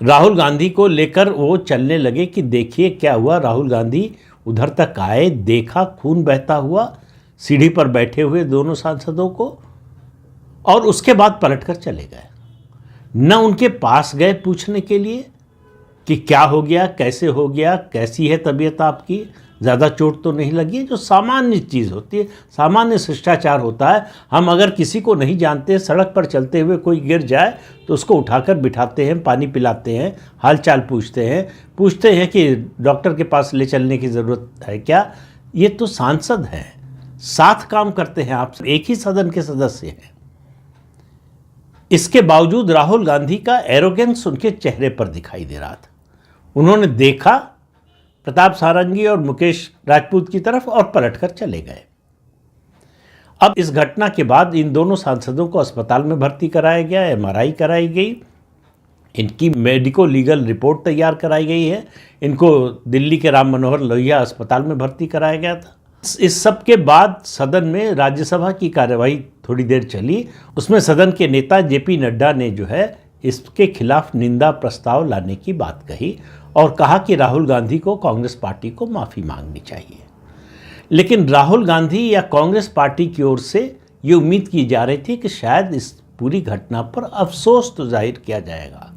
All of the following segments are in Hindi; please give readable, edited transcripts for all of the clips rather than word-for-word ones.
राहुल गांधी को लेकर वो चलने लगे कि देखिए क्या हुआ। राहुल गांधी उधर तक आए, देखा खून बहता हुआ, सीढ़ी पर बैठे हुए दोनों सांसदों को, और उसके बाद पलटकर चले गए। न उनके पास गए पूछने के लिए कि क्या हो गया, कैसे हो गया, कैसी है तबीयत आपकी, ज़्यादा चोट तो नहीं लगी, जो सामान्य चीज़ होती है, सामान्य शिष्टाचार होता है। हम अगर किसी को नहीं जानते, सड़क पर चलते हुए कोई गिर जाए तो उसको उठाकर बिठाते हैं, पानी पिलाते हैं, हालचाल पूछते हैं कि डॉक्टर के पास ले चलने की ज़रूरत है क्या। ये तो सांसद हैं, साथ काम करते हैं, आप एक ही सदन के सदस्य हैं। इसके बावजूद राहुल गांधी का एरोगेंस उनके चेहरे पर दिखाई दे रहा था। उन्होंने देखा प्रताप सारंगी और मुकेश राजपूत की तरफ और पलटकर चले गए। अब इस घटना के बाद इन दोनों सांसदों को अस्पताल में भर्ती कराया गया, एमआरआई कराई गई, इनकी मेडिको लीगल रिपोर्ट तैयार कराई गई है, इनको दिल्ली के राम मनोहर लोहिया अस्पताल में भर्ती कराया गया था। इस सब के बाद सदन में राज्यसभा की कार्यवाही थोड़ी देर चली। उसमें सदन के नेता जेपी नड्डा ने जो है इसके खिलाफ निंदा प्रस्ताव लाने की बात कही और कहा कि राहुल गांधी को कांग्रेस पार्टी को माफ़ी मांगनी चाहिए। लेकिन राहुल गांधी या कांग्रेस पार्टी की ओर से ये उम्मीद की जा रही थी कि शायद इस पूरी घटना पर अफसोस तो जाहिर किया जाएगा।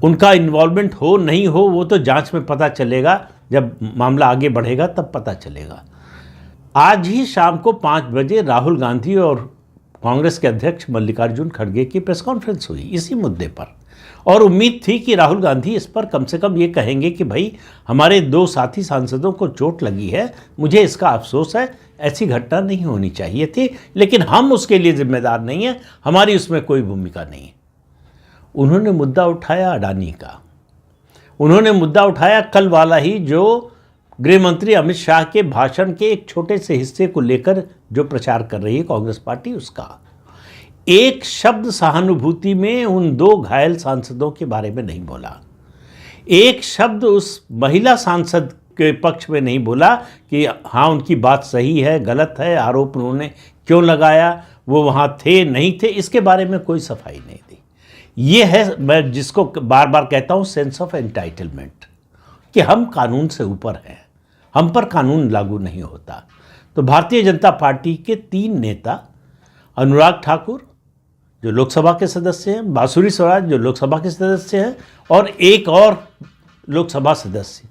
उनका इन्वॉल्वमेंट हो नहीं हो वो तो जांच में पता चलेगा, जब मामला आगे बढ़ेगा तब पता चलेगा। आज ही शाम को 5 बजे राहुल गांधी और कांग्रेस के अध्यक्ष मल्लिकार्जुन खड़गे की प्रेस कॉन्फ्रेंस हुई इसी मुद्दे पर, और उम्मीद थी कि राहुल गांधी इस पर कम से कम ये कहेंगे कि भाई हमारे 2 साथी सांसदों को चोट लगी है, मुझे इसका अफसोस है, ऐसी घटना नहीं होनी चाहिए थी, लेकिन हम उसके लिए जिम्मेदार नहीं हैं, हमारी उसमें कोई भूमिका नहीं है। उन्होंने मुद्दा उठाया अडानी का, उन्होंने मुद्दा उठाया कल वाला ही जो गृह मंत्री अमित शाह के भाषण के एक छोटे से हिस्से को लेकर जो प्रचार कर रही है कांग्रेस पार्टी, उसका एक शब्द सहानुभूति में उन 2 घायल सांसदों के बारे में नहीं बोला, एक शब्द उस महिला सांसद के पक्ष में नहीं बोला कि हाँ उनकी बात सही है, गलत है, आरोप उन्होंने क्यों लगाया, वो वहाँ थे नहीं थे, इसके बारे में कोई सफाई नहीं दी। ये है, मैं जिसको बार बार कहता हूँ, सेंस ऑफ एंटाइटलमेंट, कि हम कानून से ऊपर हैं, हम पर कानून लागू नहीं होता। तो भारतीय जनता पार्टी के 3 नेता, अनुराग ठाकुर जो लोकसभा के सदस्य हैं, बांसुरी स्वराज जो लोकसभा के सदस्य हैं, और एक और लोकसभा सदस्य